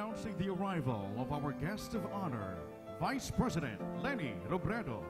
announcing the arrival of our guest of honor, Vice President Leni Robredo.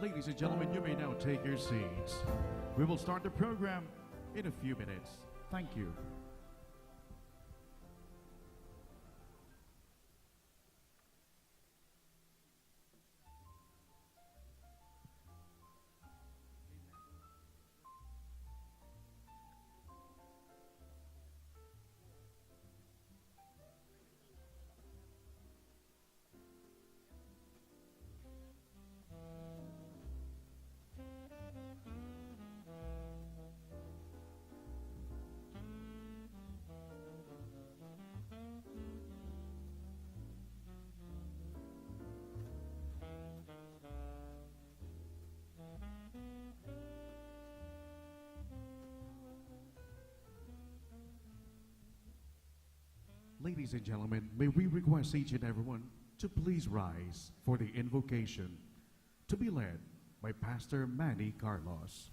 Ladies and gentlemen, you may now take your seats. We will start the program in a few minutes. Thank you. Ladies and gentlemen, may we request each and everyone to please rise for the invocation to be led by Pastor Manny Carlos.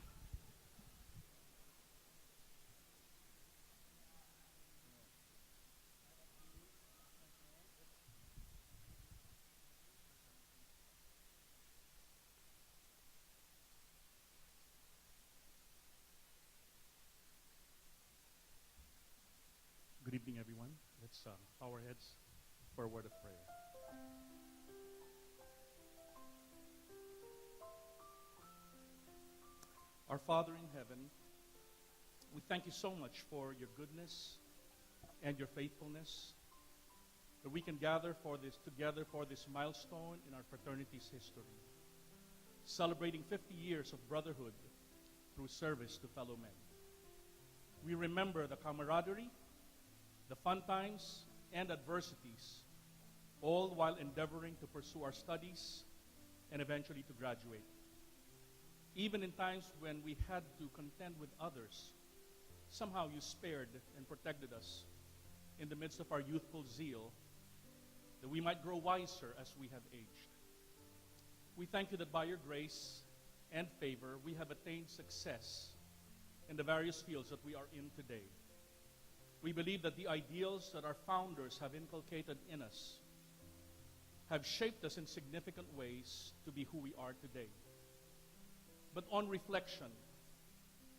Good evening, everyone. Let's bow our heads for a word of prayer. Our Father in heaven, we thank you so much for your goodness and your faithfulness, that we can gather together for this milestone in our fraternity's history, celebrating 50 years of brotherhood through service to fellow men. We remember the camaraderie, the fun times and adversities, all while endeavoring to pursue our studies and eventually to graduate. Even in times when we had to contend with others, somehow you spared and protected us in the midst of our youthful zeal, that we might grow wiser as we have aged. We thank you that by your grace and favor, we have attained success in the various fields that we are in today. We believe that the ideals that our founders have inculcated in us have shaped us in significant ways to be who we are today. But on reflection,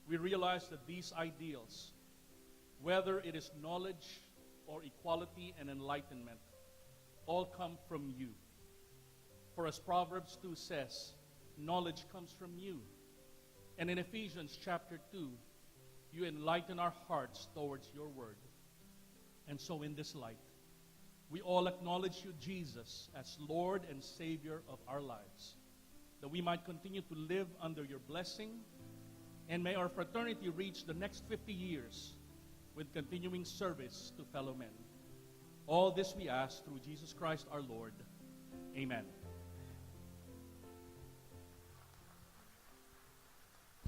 we realize that these ideals, whether it is knowledge or equality and enlightenment, all come from you. For as Proverbs 2 says, knowledge comes from you. And in Ephesians chapter 2, you enlighten our hearts towards your word. And so in this light, we all acknowledge you, Jesus, as Lord and Savior of our lives, that we might continue to live under your blessing, and may our fraternity reach the next 50 years with continuing service to fellow men. All this we ask through Jesus Christ our Lord. Amen.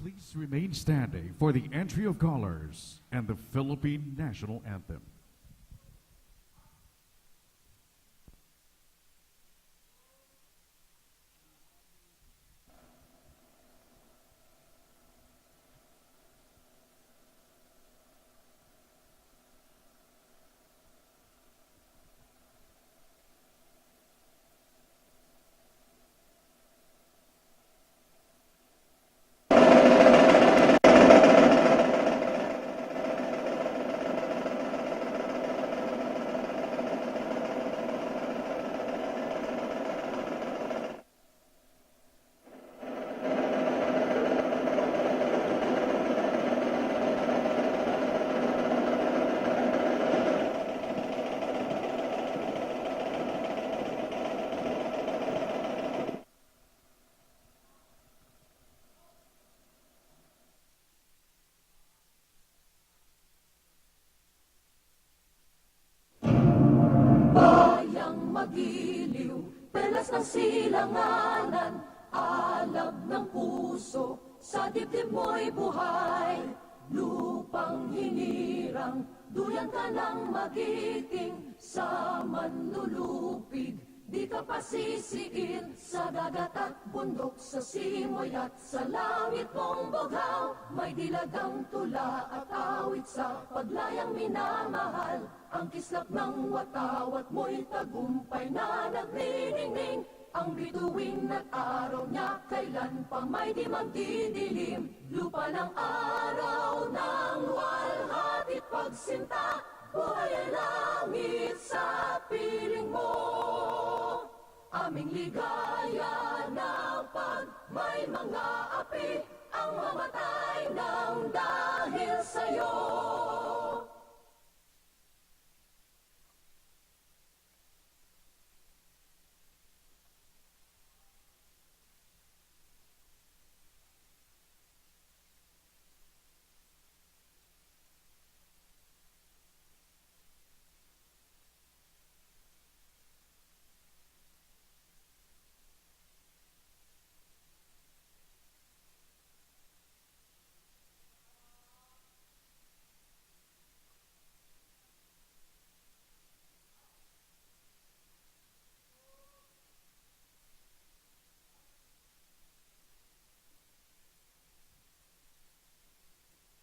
Please remain standing for the entry of colors and the Philippine National Anthem. silanganan, alab ng puso, sa dibdib mo'y buhay. Lupang hinirang, duyan ka ng magiting, sa manlulupig, di ka pasisiin. Sa dagat at bundok, sa simoy at sa langit mong bughaw, may dilagang tula at awit sa paglayang minamahal. Ang kislap ng watawat mo'y tagumpay na nagniningning. Ang bituin at araw niya kailan pa may di magdidilim. Lupa ng araw ng walhati't pagsinta, buhay ay langit sa piling mo. Aming ligaya na pag may mga api, ang mamatay ng dahil sa'yo.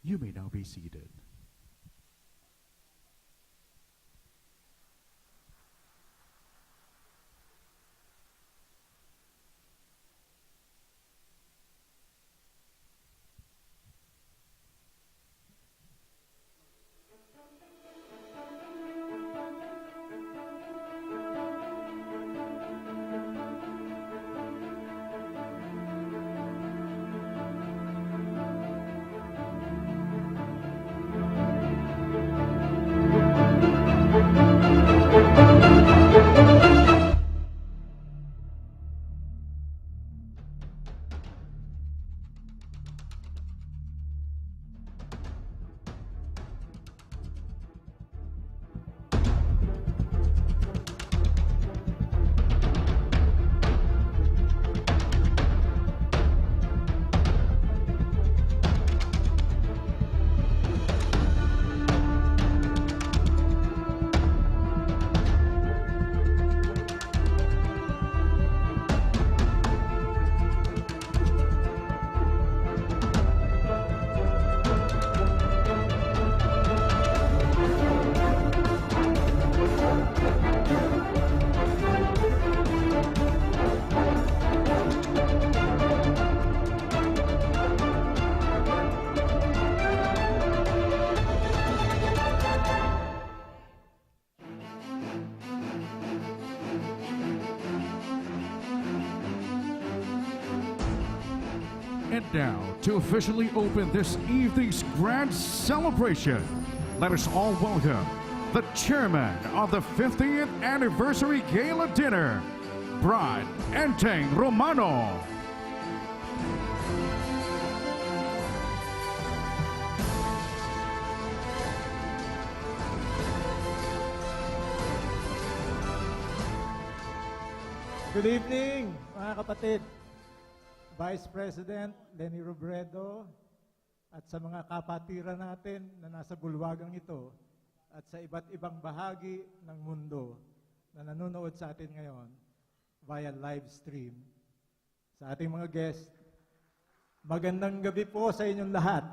You may now be seated. And now, to officially open this evening's grand celebration, let us all welcome the chairman of the 50th Anniversary Gala Dinner, Brad Enteng Romano. Good evening, mga kapatid. Vice President Leni at sa mga kapatiran natin na nasa bulwagang ito at sa iba't ibang bahagi ng mundo na nanonood sa atin ngayon via live stream. Sa ating mga guests, magandang gabi po sa inyong lahat.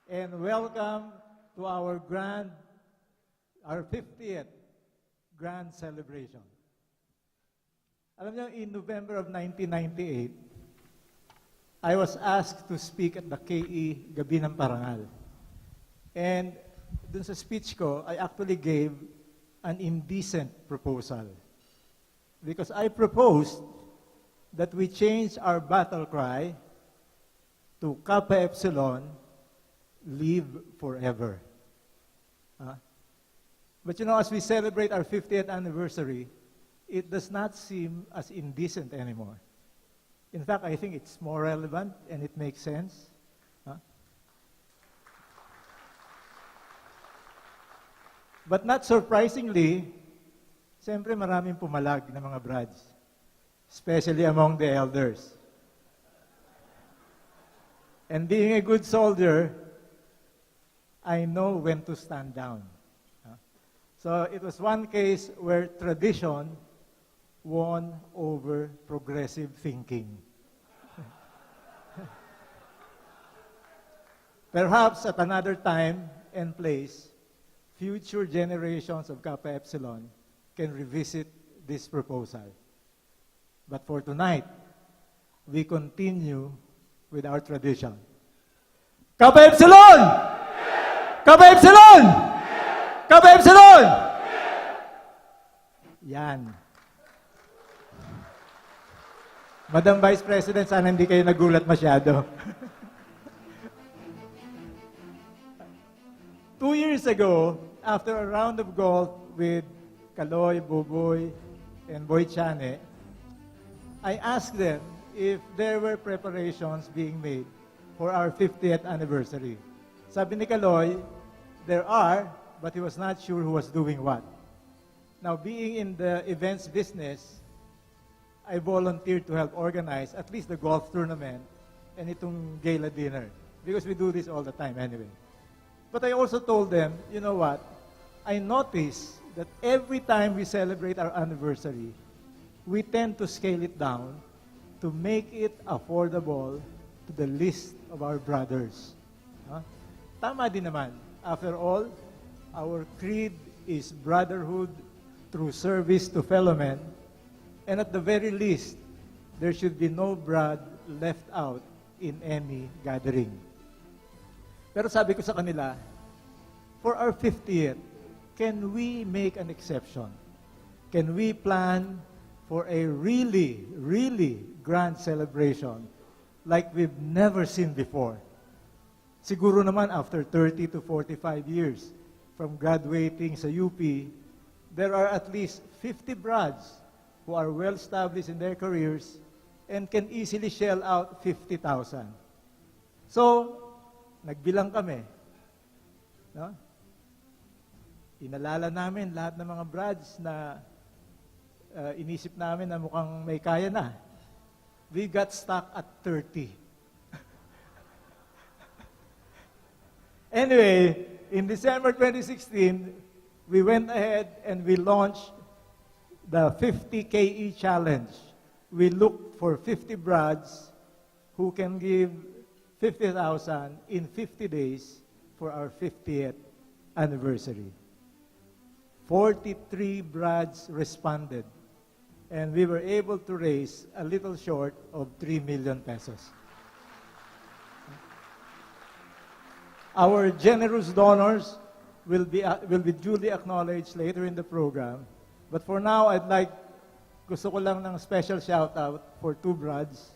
And welcome to our 50th grand celebration. Alam niyo, in November of 1998, I was asked to speak at the KE Gabi ng Parangal. And dun sa speech ko, I actually gave an indecent proposal. Because I proposed that we change our battle cry to Kappa Epsilon, live forever. But you know, as we celebrate our 50th anniversary, it does not seem as indecent anymore. In fact, I think it's more relevant and it makes sense. But not surprisingly, siyempre maraming pumalag na mga brads. especially among the elders. And being a good soldier, I know when to stand down. So it was one case where tradition won over progressive thinking. Perhaps at another time and place, future generations of Kappa Epsilon can revisit this proposal. But for tonight, we continue with our tradition. Kappa Epsilon! Kappa Epsilon! Kappa Epsilon! Yan. Madam Vice President, sana hindi kayo nagulat masyado. 2 years ago, after a round of golf with Kaloy, Buboy, and Boy Chane, I asked them if there were preparations being made for our 50th anniversary. Sabi ni Kaloy, there are, but he was not sure who was doing what. Now, being in the events business, I volunteered to help organize at least the golf tournament and itong gala dinner, because we do this all the time anyway. But I also told them, you know what? I noticed that every time we celebrate our anniversary, we tend to scale it down to make it affordable to the list of our brothers. Tama din naman. After all, our creed is brotherhood through service to fellow men, and at the very least, there should be no blood left out in any gathering. Pero sabi ko sa kanila, for our 50th, can we make an exception? Can we plan for a really, really grand celebration like we've never seen before? Siguro naman after 30 to 45 years from graduating sa UP, there are at least 50 brads who are well-established in their careers and can easily shell out 50,000. So, nagbilang kami. No? Inalala namin lahat ng mga brads na inisip namin na mukhang may kaya na. We got stuck at 30. Anyway, in December 2016, we went ahead and we launched the 50 KE Challenge. We looked for 50 brads who can give 50,000 in 50 days for our 50th anniversary. 43 brads responded, and we were able to raise a little short of 3 million pesos. Our generous donors will be duly acknowledged later in the program. But for now, gusto ko lang ng special shout-out for 2 brads.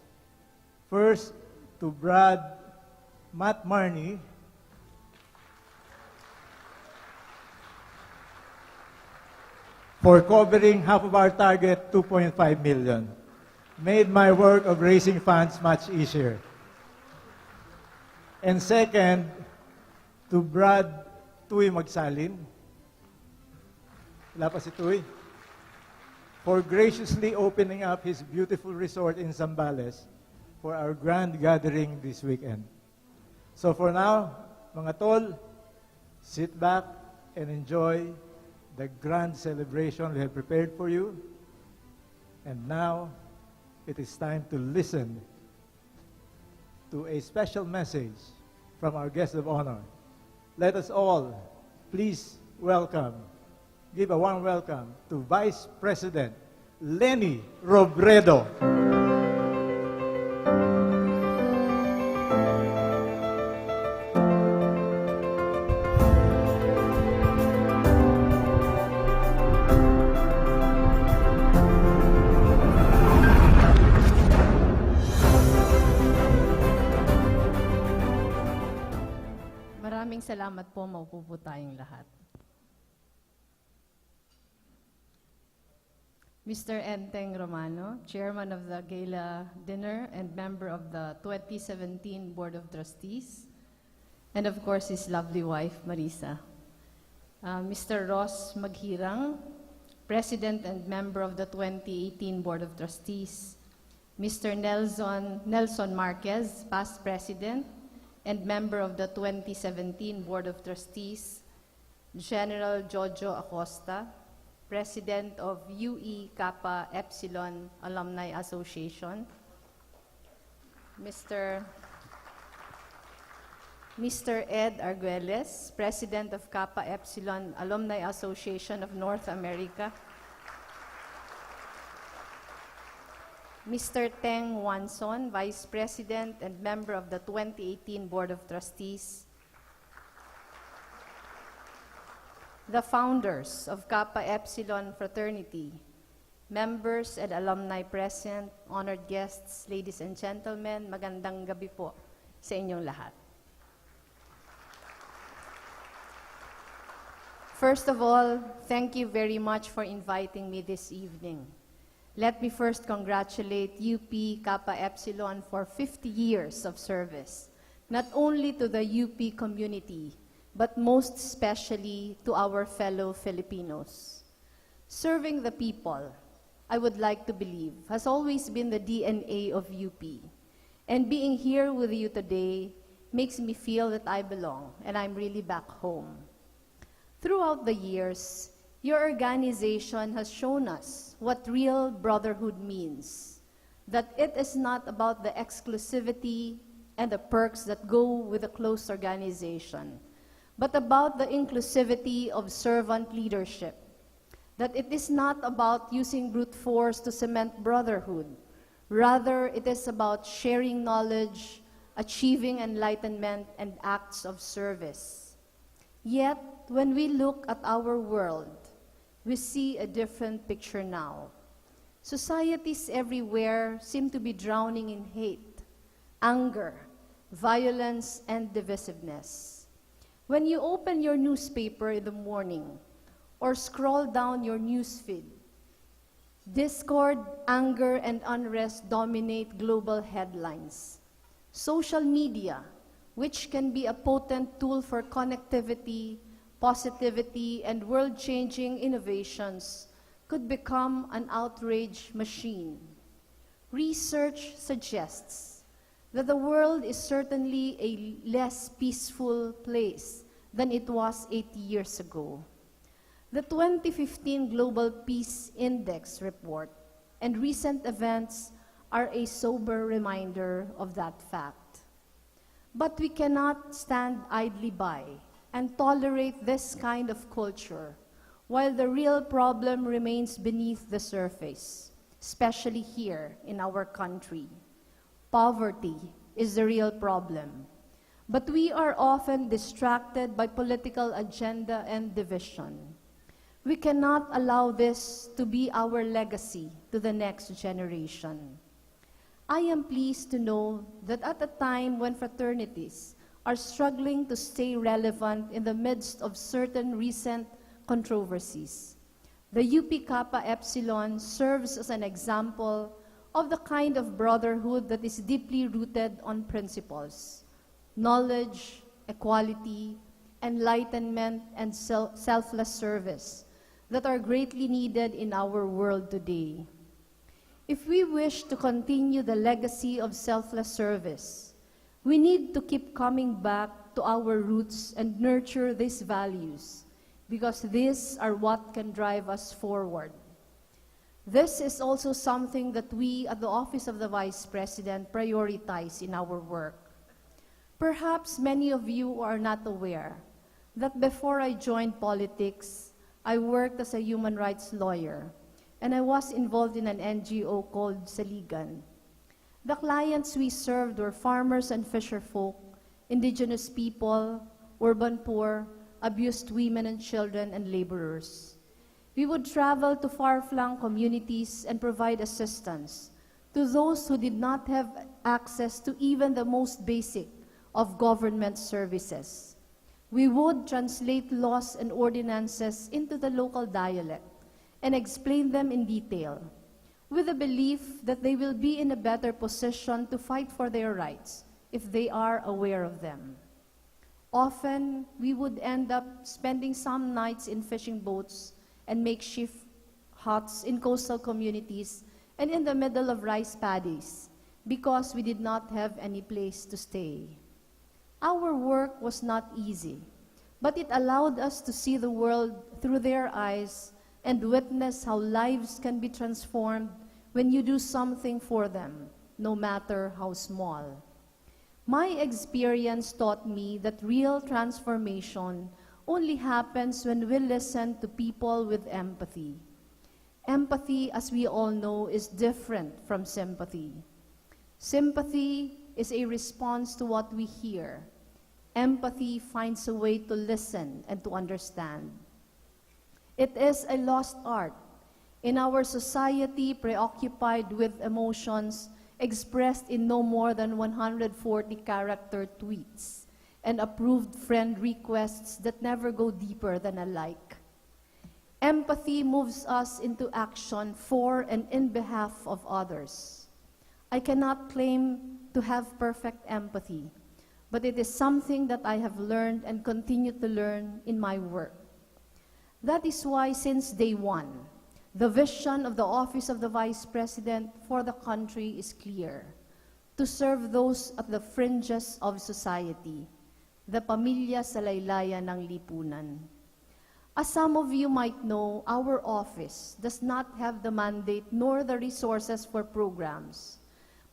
First, to Brad Matt Marney, for covering half of our target, 2.5 million. Made my work of raising funds much easier. And second, to Brad Tuy Magsalin. Wala pa si Tuy. For graciously opening up his beautiful resort in Zambales for our grand gathering this weekend. So for now, mga tol, sit back and enjoy the grand celebration we have prepared for you. And now, it is time to listen to a special message from our guest of honor. Let us all please give a warm welcome to Vice President Leni Robredo. Maraming salamat po, maupo po tayong lahat. Mr. Enteng Romano, Chairman of the Gala Dinner and member of the 2017 Board of Trustees, and of course his lovely wife, Marisa. Mr. Ross Maghirang, President and member of the 2018 Board of Trustees, Mr. Nelson Marquez, past President and member of the 2017 Board of Trustees, General Jojo Acosta, President of UE Kappa Epsilon Alumni Association, Mr. Ed Arguelles, President of Kappa Epsilon Alumni Association of North America, Mr. Teng Wanson, Vice President and member of the 2018 Board of Trustees, the founders of Kappa Epsilon Fraternity, members and alumni present, honored guests, ladies and gentlemen, magandang gabi po sa inyong lahat. First of all, thank you very much for inviting me this evening. Let me first congratulate UP Kappa Epsilon for 50 years of service, not only to the UP community, but most especially to our fellow Filipinos. Serving the people, I would like to believe, has always been the DNA of UP. And being here with you today makes me feel that I belong and I'm really back home. Throughout the years, your organization has shown us what real brotherhood means, that it is not about the exclusivity and the perks that go with a close organization, but about the inclusivity of servant leadership, that it is not about using brute force to cement brotherhood. Rather, it is about sharing knowledge, achieving enlightenment, and acts of service. Yet, when we look at our world, we see a different picture now. Societies everywhere seem to be drowning in hate, anger, violence, and divisiveness. When you open your newspaper in the morning or scroll down your newsfeed, discord, anger, and unrest dominate global headlines. Social media, which can be a potent tool for connectivity, positivity, and world-changing innovations, could become an outrage machine. Research suggests that the world is certainly a less peaceful place than it was 80 years ago. The 2015 Global Peace Index report and recent events are a sober reminder of that fact. But we cannot stand idly by and tolerate this kind of culture while the real problem remains beneath the surface, especially here in our country. Poverty is the real problem, but we are often distracted by political agenda and division. We cannot allow this to be our legacy to the next generation. I am pleased to know that at a time when fraternities are struggling to stay relevant in the midst of certain recent controversies, the UP Kappa Epsilon serves as an example of the kind of brotherhood that is deeply rooted on principles, knowledge, equality, enlightenment, and selfless service that are greatly needed in our world today. If we wish to continue the legacy of selfless service, we need to keep coming back to our roots and nurture these values, because these are what can drive us forward. This is also something that we at the Office of the Vice President prioritize in our work. Perhaps many of you are not aware that before I joined politics, I worked as a human rights lawyer, and I was involved in an NGO called Saligan. The clients we served were farmers and fisherfolk, indigenous people, urban poor, abused women and children, and laborers. We would travel to far-flung communities and provide assistance to those who did not have access to even the most basic of government services. We would translate laws and ordinances into the local dialect and explain them in detail, with the belief that they will be in a better position to fight for their rights if they are aware of them. Often, we would end up spending some nights in fishing boats and makeshift huts in coastal communities and in the middle of rice paddies because we did not have any place to stay. Our work was not easy, but it allowed us to see the world through their eyes and witness how lives can be transformed when you do something for them, no matter how small. My experience taught me that real transformation only happens when we listen to people with empathy. Empathy, as we all know, is different from sympathy. Sympathy is a response to what we hear. Empathy finds a way to listen and to understand. It is a lost art in our society preoccupied with emotions expressed in no more than 140-character tweets and approved friend requests that never go deeper than a like. Empathy moves us into action for and in behalf of others. I cannot claim to have perfect empathy, but it is something that I have learned and continue to learn in my work. That is why since day one, the vision of the Office of the Vice President for the country is clear: to serve those at the fringes of society, the pamilya sa laylayan ng lipunan. As some of you might know, our office does not have the mandate nor the resources for programs,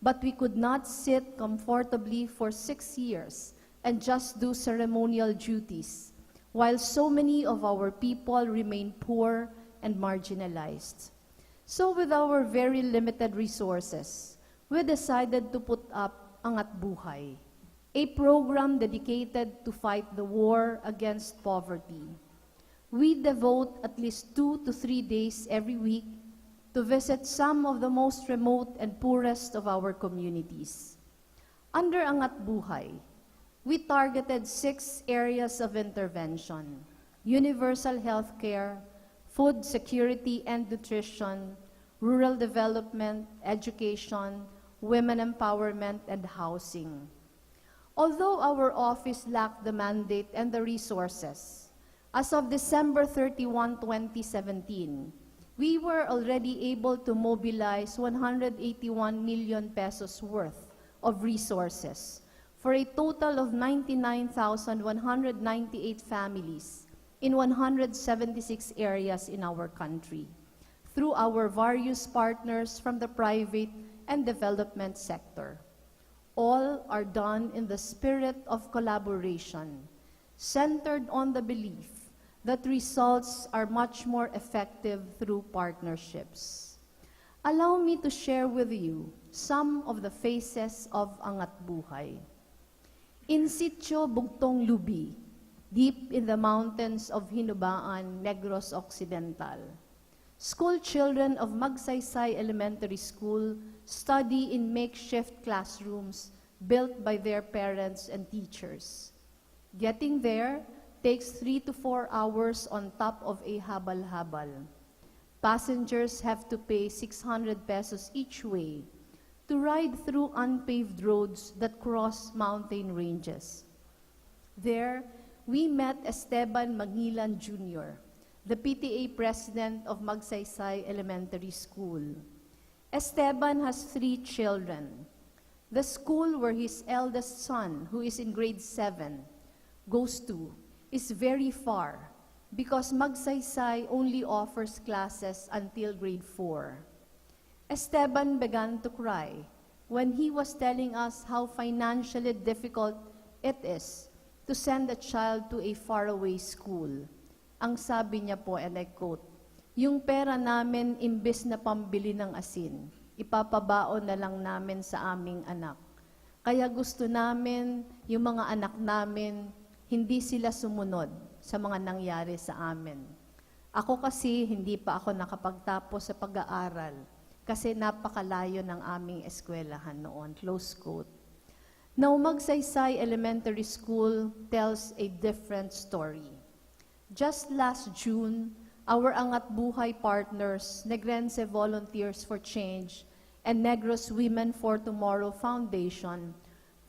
but we could not sit comfortably for 6 years and just do ceremonial duties, while so many of our people remain poor and marginalized. So with our very limited resources, we decided to put up Angat Buhay, a program dedicated to fight the war against poverty. We devote at least 2 to 3 days every week to visit some of the most remote and poorest of our communities. Under Angat Buhay, we targeted 6 areas of intervention: universal health care, food security and nutrition, rural development, education, women empowerment, and housing. Although our office lacked the mandate and the resources, as of December 31, 2017, we were already able to mobilize 181 million pesos worth of resources for a total of 99,198 families in 176 areas in our country, through our various partners from the private and development sector. All are done in the spirit of collaboration, centered on the belief that results are much more effective through partnerships. Allow me to share with you some of the faces of Angat Buhay. In Sitio Bugtong Lubi, deep in the mountains of Hinubaan, Negros Occidental, school children of Magsaysay Elementary School study in makeshift classrooms built by their parents and teachers. Getting there takes 3 to 4 hours on top of a habal-habal. Passengers have to pay 600 pesos each way to ride through unpaved roads that cross mountain ranges. There, we met Esteban Magnillan Jr., the PTA president of Magsaysay Elementary School. Esteban has 3 children. The school where his eldest son, who is in grade 7, goes to is very far because Magsaysay only offers classes until grade 4. Esteban began to cry when he was telling us how financially difficult it is to send a child to a faraway school. Ang sabi niya po, and I quote, "Yung pera namin imbes na pambili ng asin, ipapabaon na lang namin sa aming anak. Kaya gusto namin yung mga anak namin hindi sila sumunod sa mga nangyari sa amin. Ako kasi hindi pa ako nakapagtapos sa pag-aaral kasi napakalayo ng aming eskwelahan noon." Close quote. Now, Magsaysay Elementary School tells a different story. Just last June, our Angat Buhay partners, Negrense Volunteers for Change, and Negros Women for Tomorrow Foundation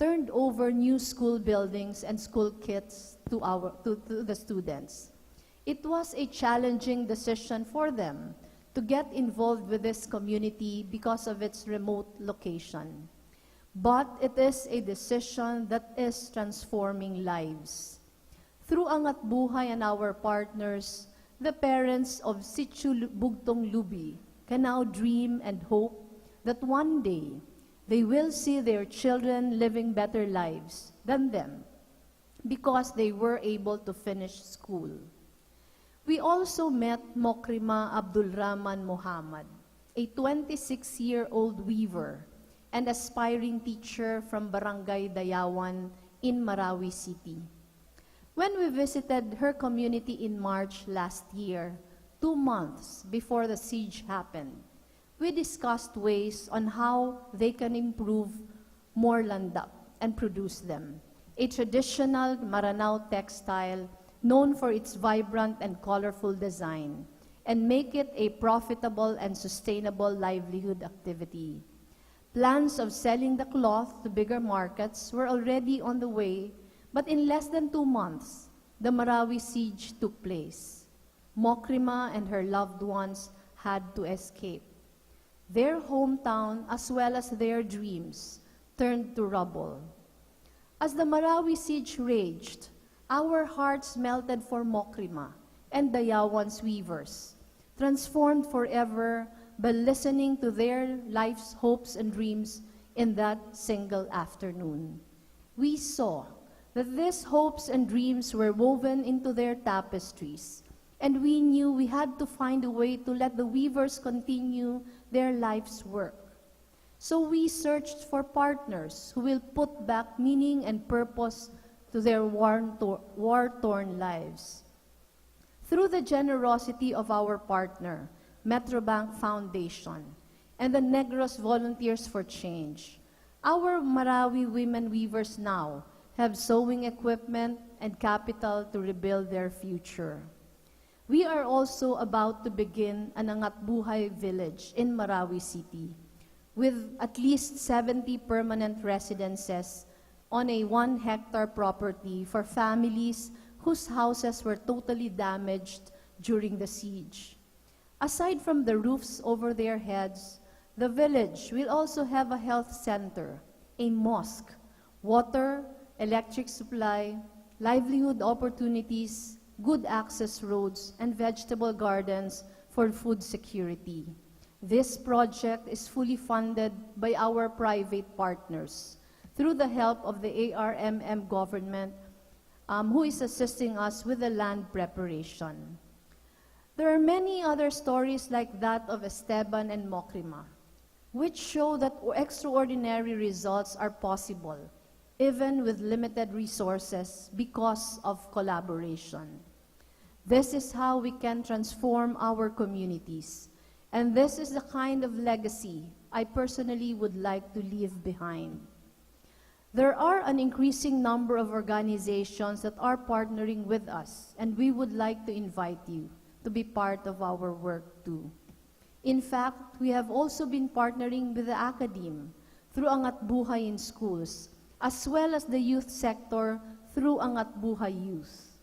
turned over new school buildings and school kits to the students. It was a challenging decision for them to get involved with this community because of its remote location. But it is a decision that is transforming lives. Through Angat Buhay and our partners, the parents of Sitio Bugtong Lubi can now dream and hope that one day they will see their children living better lives than them because they were able to finish school. We also met Mokrima Abdul Rahman Muhammad, a 26-year-old weaver and aspiring teacher from Barangay Dayawan in Marawi City. When we visited her community in March last year, 2 months before the siege happened, we discussed ways on how they can improve more landap and produce them, a traditional Maranao textile known for its vibrant and colorful design, and make it a profitable and sustainable livelihood activity. Plans of selling the cloth to bigger markets were already on the way, but in less than 2 months, the Marawi siege took place. Mokrima and her loved ones had to escape. Their hometown, as well as their dreams, turned to rubble. As the Marawi siege raged, our hearts melted for Mokrima and Dayawan's weavers, transformed forever by listening to their life's hopes and dreams in that single afternoon. We saw that these hopes and dreams were woven into their tapestries, and we knew we had to find a way to let the weavers continue their life's work. So we searched for partners who will put back meaning and purpose to their war-torn lives. Through the generosity of our partner, Metrobank Foundation, and the Negros Volunteers for Change, our Marawi women weavers now have sewing equipment and capital to rebuild their future. We are also about to begin an Angat Buhay village in Marawi City with at least 70 permanent residences on a 1-hectare property for families whose houses were totally damaged during the siege. Aside from the roofs over their heads, the village will also have a health center, a mosque, water, electric supply, livelihood opportunities, good access roads, and vegetable gardens for food security. This project is fully funded by our private partners through the help of the ARMM government, who is assisting us with the land preparation. There are many other stories like that of Esteban and Mokrima, which show that extraordinary results are possible, even with limited resources because of collaboration. This is how we can transform our communities, and this is the kind of legacy I personally would like to leave behind. There are an increasing number of organizations that are partnering with us, and we would like to invite you to be part of our work too. In fact, we have also been partnering with the academe through Angat Buhay in schools, as well as the youth sector through Angat Buhay Youth.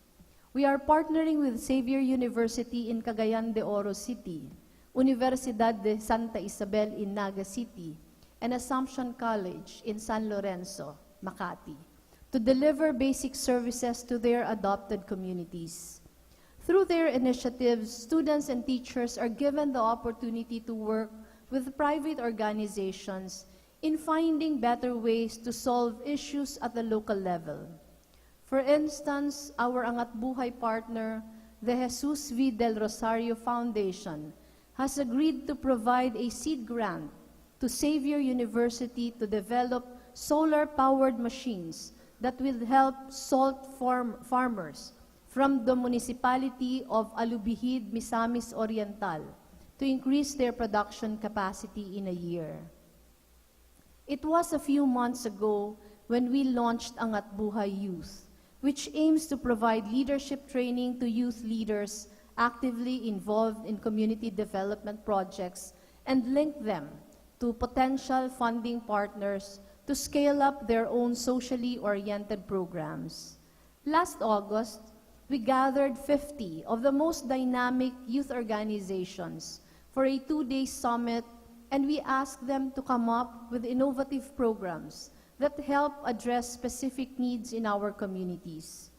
We are partnering with Xavier University in Cagayan de Oro City, Universidad de Santa Isabel in Naga City, and Assumption College in San Lorenzo, Makati, to deliver basic services to their adopted communities. Through their initiatives, students and teachers are given the opportunity to work with private organizations in finding better ways to solve issues at the local level. For instance, our Angat Buhay partner, the Jesus V. Del Rosario Foundation, has agreed to provide a seed grant to Xavier University to develop solar-powered machines that will help salt farmers from the municipality of Alubihid, Misamis Oriental to increase their production capacity in a year. It was a few months ago when we launched Angat Buhay Youth, which aims to provide leadership training to youth leaders actively involved in community development projects and link them to potential funding partners to scale up their own socially oriented programs. Last August, we gathered 50 of the most dynamic youth organizations for a 2-day summit, and we asked them to come up with innovative programs that help address specific needs in our communities.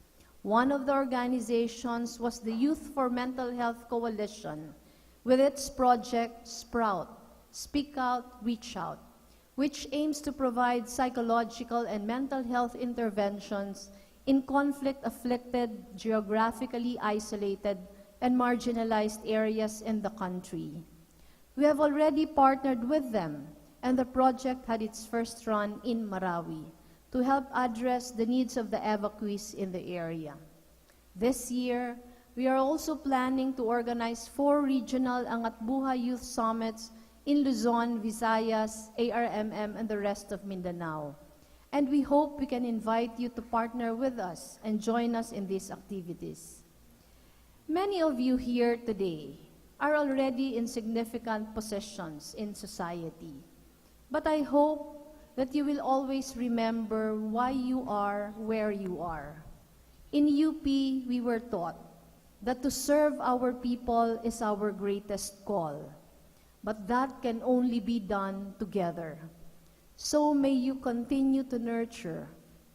One of the organizations was the Youth for Mental Health Coalition, with its project Sprout, Speak Out, Reach Out, which aims to provide psychological and mental health interventions in conflict-afflicted, geographically isolated, and marginalized areas in the country. We have already partnered with them, and the project had its first run in Marawi to help address the needs of the evacuees in the area. This year, we are also planning to organize 4 regional Angat Buhay Youth Summits in Luzon, Visayas, ARMM, and the rest of Mindanao. And we hope we can invite you to partner with us and join us in these activities. Many of you here today are already in significant positions in society. But I hope that you will always remember why you are where you are. In UP, we were taught that to serve our people is our greatest call. But that can only be done together. So may you continue to nurture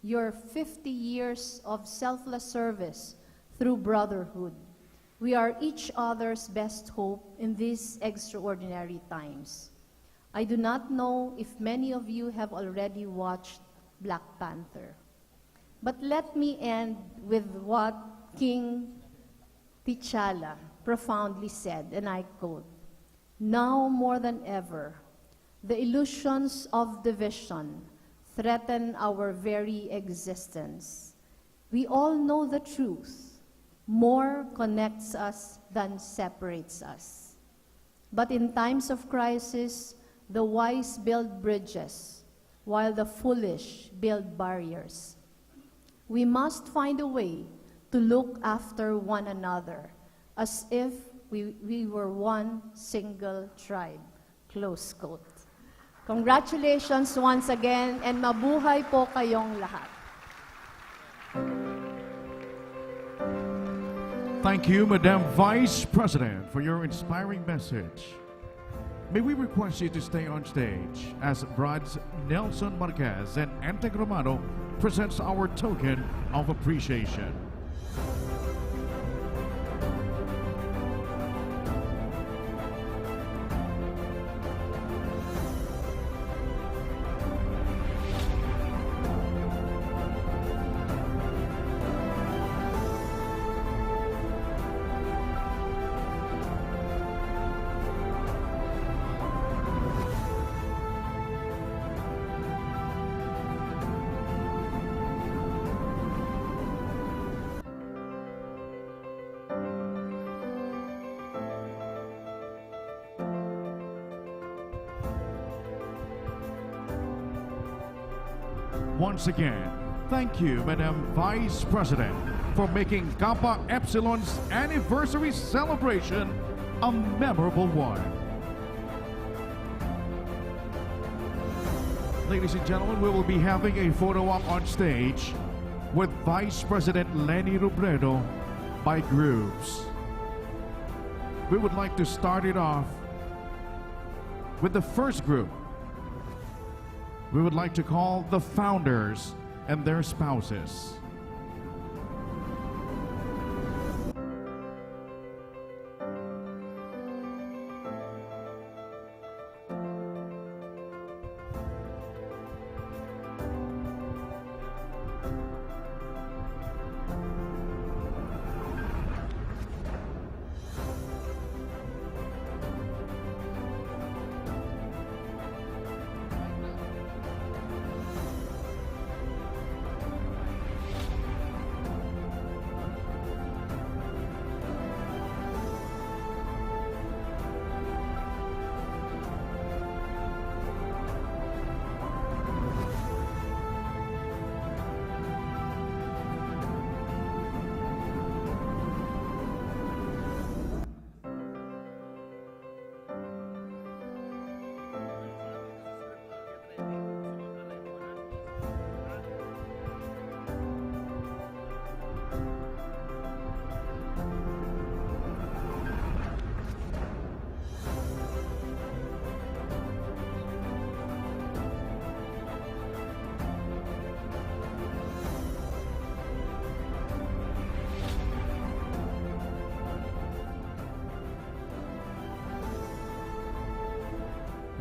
your 50 years of selfless service through brotherhood. We are each other's best hope in these extraordinary times. I do not know if many of you have already watched Black Panther. But let me end with what King T'Challa profoundly said, and I quote, "Now more than ever, the illusions of division threaten our very existence. We all know the truth. More connects us than separates us. But in times of crisis, the wise build bridges, while the foolish build barriers. We must find a way to look after one another as if we were one single tribe." Close quote. Congratulations once again, and mabuhay po kayong lahat. Thank you, Madam Vice President, for your inspiring message. May we request you to stay on stage as Brides Nelson Marquez and Enteng Romano presents our token of appreciation. Once again, thank you, Madam Vice President, for making Kappa Epsilon's anniversary celebration a memorable one. Ladies and gentlemen, we will be having a photo op on stage with Vice President Leni Robredo by groups. We would like to start it off with the first group. We would like to call the founders and their spouses.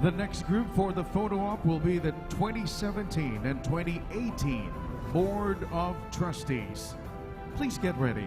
The next group for the photo op will be the 2017 and 2018 Board of Trustees. Please get ready.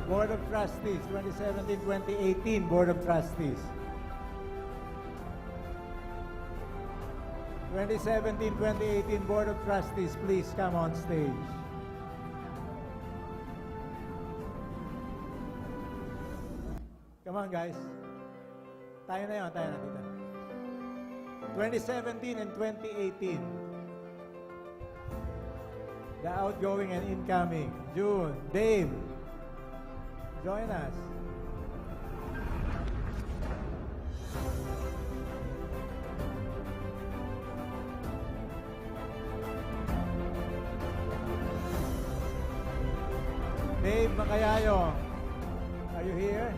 Board of Trustees, 2017-2018 Board of Trustees. 2017-2018 Board of Trustees, please come on stage. Come on, guys. Tayo na yun, tayo na dito. 2017 and 2018. The outgoing and incoming. June, Dave, join us. Dave Macayayo, are you here?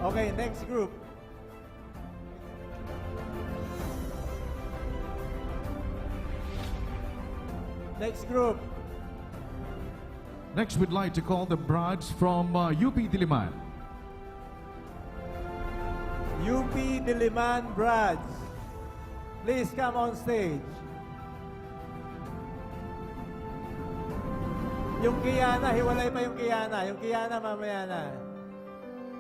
Okay, next group. Next group. Next, we'd like to call the brides from UP Diliman. UP Diliman Brads. Please come on stage. Yung Kiana, hiwalay pa yung Kiana. Yung Kiana mamaya na.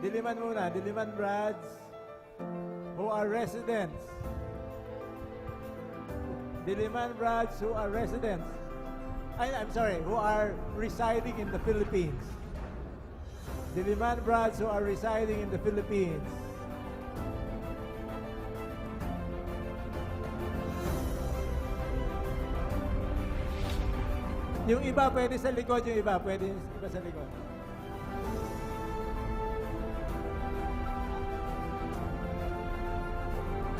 Diliman muna, Diliman Brads who are residents. Diliman Brads who are residents. I'm sorry, who are residing in the Philippines. Diliman Brads who are residing in the Philippines. Yung iba pwede sa likod, yung iba pwede iba sa likod.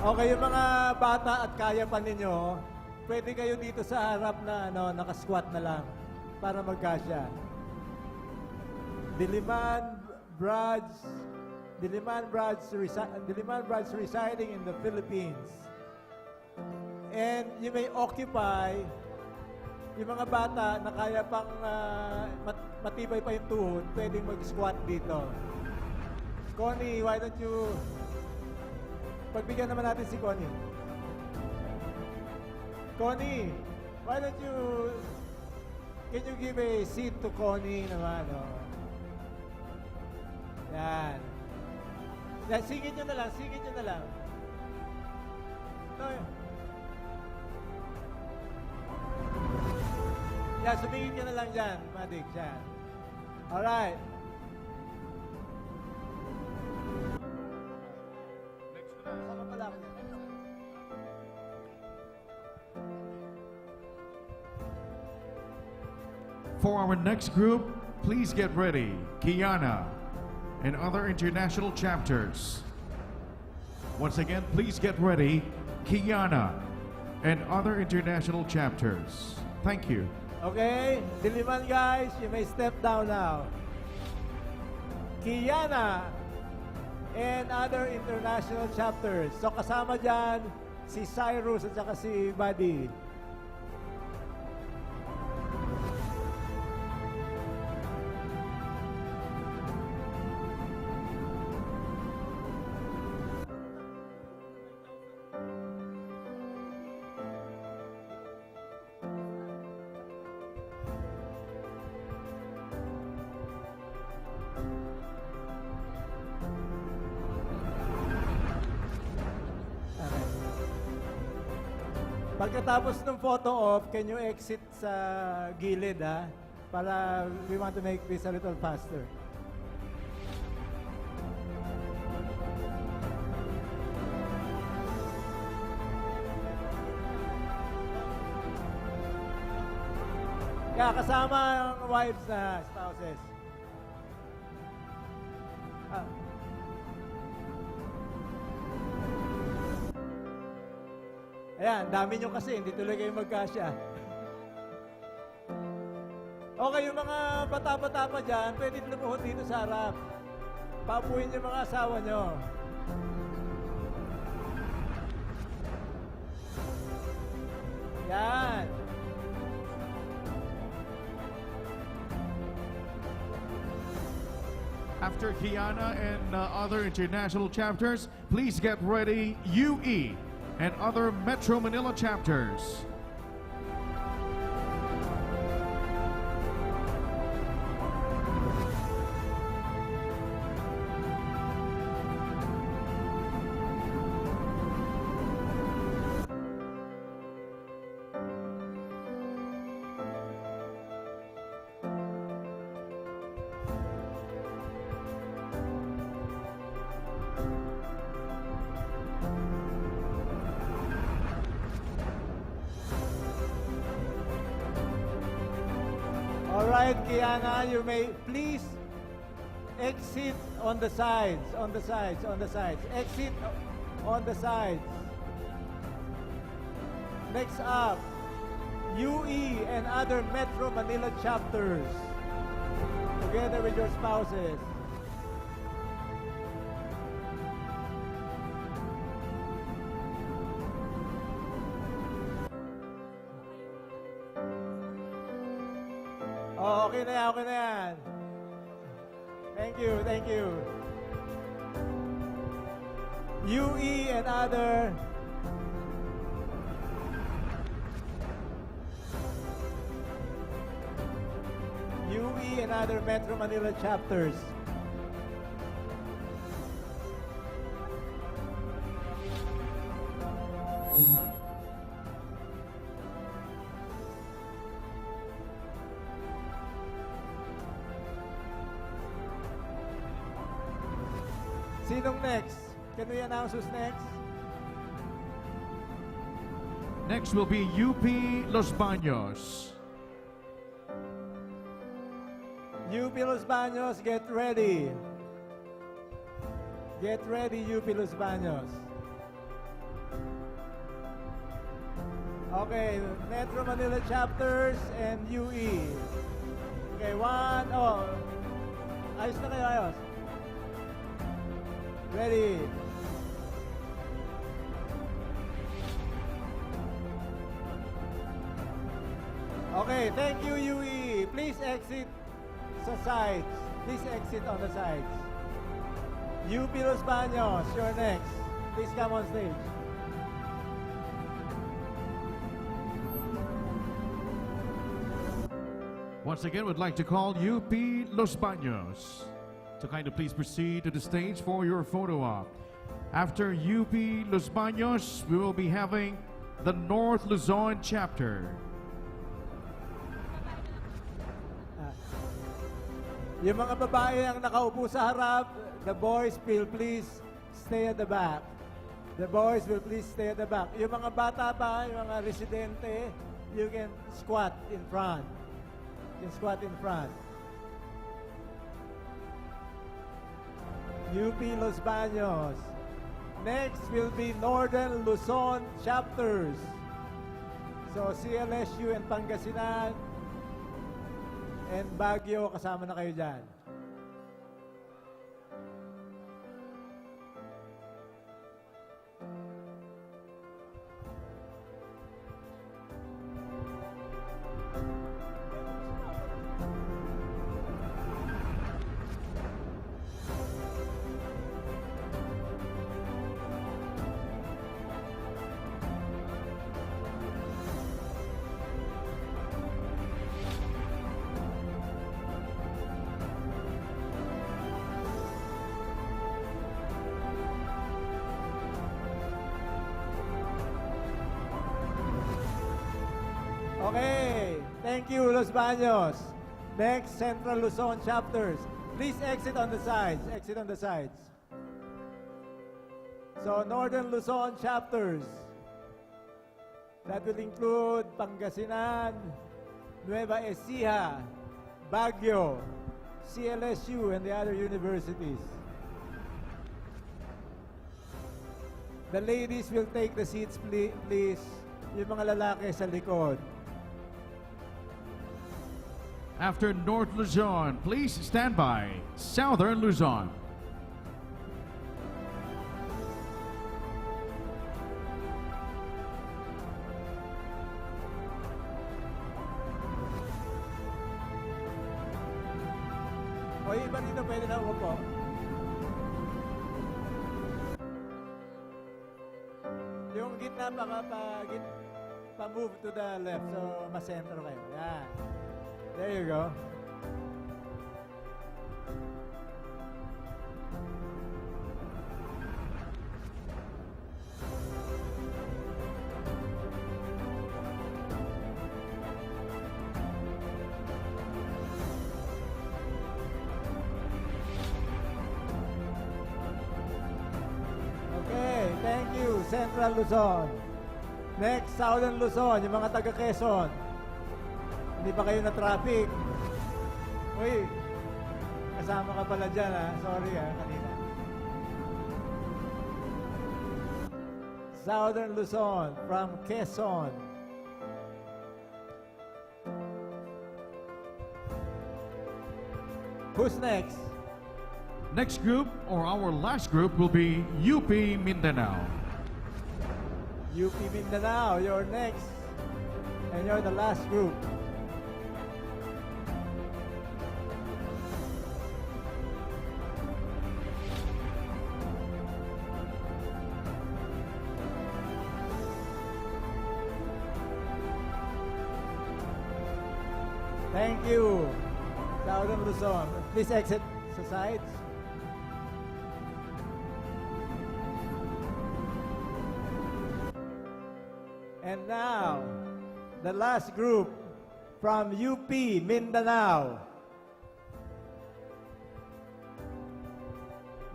Okay, yung mga bata at kaya pa ninyo, pwede kayo dito sa harap na naka-squat na lang para magkasya. Diliman Brads residing in the Philippines. And you may occupy yung mga bata na kaya pang matibay pa yung tuhod, pwedeng mag-squat dito. Connie, why don't you pagbigyan naman natin si Connie. Connie, why don't you, can you give a seat to Connie naman, oh? Yan. Yan, singit nyo na lang, singit nyo na lang. No. Yan, sumingit nyo na lang dyan, Madig, dyan. Alright. For our next group, please get ready. Kiana and other international chapters. Once again, please get ready. Kiana and other international chapters. Thank you. Okay, Diliman guys, you may step down now. Kiana and other international chapters. So kasama dyan si Cyrus at saka si Buddy. Pagkatapos ng photo op, can you exit sa gilid, ha? Para we want to make this a little faster. Yeah, kasama ang wives na spouses. Ah. Ayan, dami nyo kasi, hindi tuloy kayo magkasya. Okay, yung mga bata-bata pa dyan, pwede lumuhod dito sa harap. Papuin yung mga asawa nyo. Yan. After Kiana and other international chapters, please get ready, UE and other Metro Manila chapters. All right, Kiana, you may please exit on the sides, on the sides, on the sides. Exit on the sides. Next up, UE and other Metro Manila chapters, together with your spouses. Oh, okay na yan, okay na yan. Thank you, thank you. UE and other Metro Manila chapters. Sinong next? Can we announce who's next? Next will be UP Los Baños. UP Los Baños, get ready. Get ready, UP Los Baños. Okay, Metro Manila chapters and UE. Okay, one, oh. Ayos na kayo, ayos. Ready. Okay, thank you, UE. Please exit sa sides. Please exit on the sides. UP Los Baños, you're next. Please come on stage. Once again, we'd like to call UP Los Baños to kind of please proceed to the stage for your photo op. After UP Los Baños, we will be having the North Luzon chapter. Yung mga babae ang nakaupo sa harap, the boys will please stay at the back. The boys will please stay at the back. Yung mga bata pa, yung mga residente, you can squat in front. You can squat in front. UP Los Baños. Next will be Northern Luzon chapters. So CLSU and Pangasinan and Baguio, kasama na kayo dyan. Okay. Thank you, Los Baños. Next, Central Luzon chapters. Please exit on the sides. Exit on the sides. So, Northern Luzon chapters. That will include Pangasinan, Nueva Ecija, Baguio, CLSU, and the other universities. The ladies will take the seats, please. Yung mga lalaki sa likod. After North Luzon, please stand by. Southern Luzon. O iba dito, pwede na umupo. Yung gitna pa-move to the left, so masentro kayo. Yan. There you go. Okay, thank you, Central Luzon. Next, Southern Luzon, yung mga taga Quezon. Hindi ba kayo na traffic? Uy, kasama ka pala dyan ha. Sorry ha, kanina. Southern Luzon from Quezon. Who's next? Next group, or our last group, will be UP Mindanao. UP Mindanao, you're next. And you're the last group. Thank you, Southern Luzon. Please exit the sides. And now, the last group from UP Mindanao.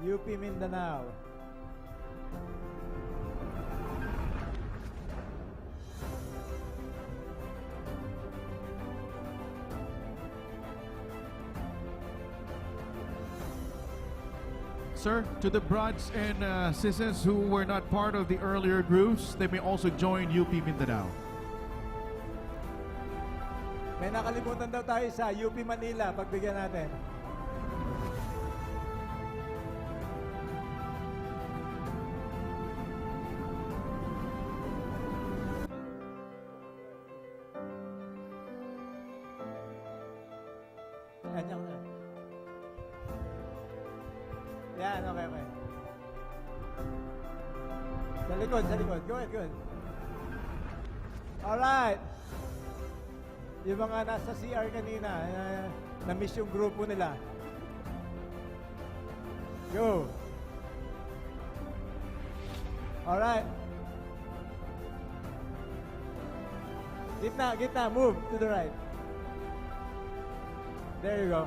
UP Mindanao. Sir, to the brothers and sisters who were not part of the earlier groups, they may also join UP Mindanao. May nakalimutan daw tayo sa UP Manila. Pagbigyan natin. Ganyan na. Yan, okay. Sa likod. Go ahead. Alright. Yung mga nasa CR kanina, na-miss yung grupo nila. Go. Alright. Gitna. Move to the right. There you go.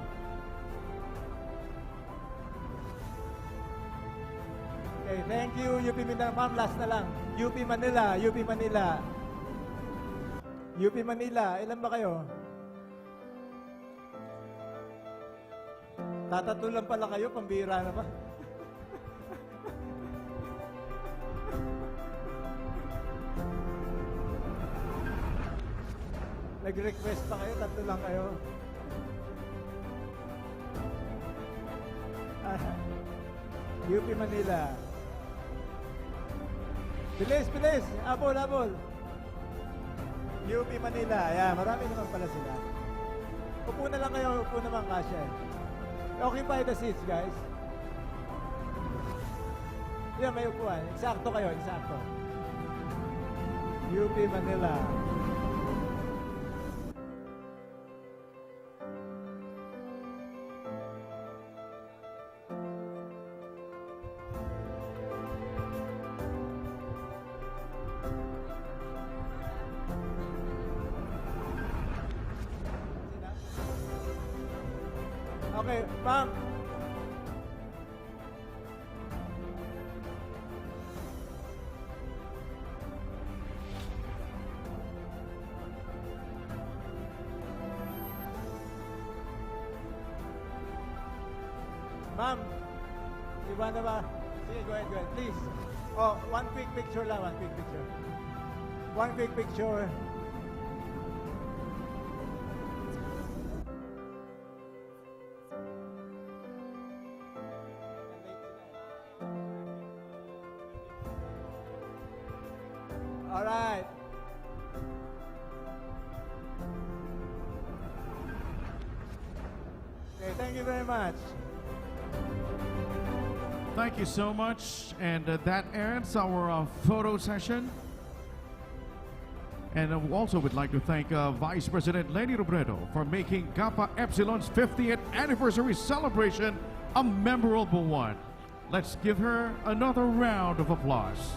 Okay, thank you, UP Mindanao. Ma'am, last na lang. UP Manila. UP Manila, ilan ba kayo? Tatatlo lang pala kayo, pambira na ba? Nag-request pa kayo, tatlo lang kayo. UP Manila. Bilis! Abol! UP Manila. Ayan, marami naman pala sila. Upo na lang kayo, upo naman kasya. Occupy the seats, guys. Yan, may upuan. Eksakto kayo. UP Manila. Okay, ma'am. Ma'am, di ba na ba? Sige, go ahead, please. Oh, one quick picture lang, one quick picture. One quick picture. All right. Okay, thank you very much. Thank you so much. And that ends our photo session. And also would like to thank Vice President Leni for making Kappa Epsilon's 50th anniversary celebration a memorable one. Let's give her another round of applause.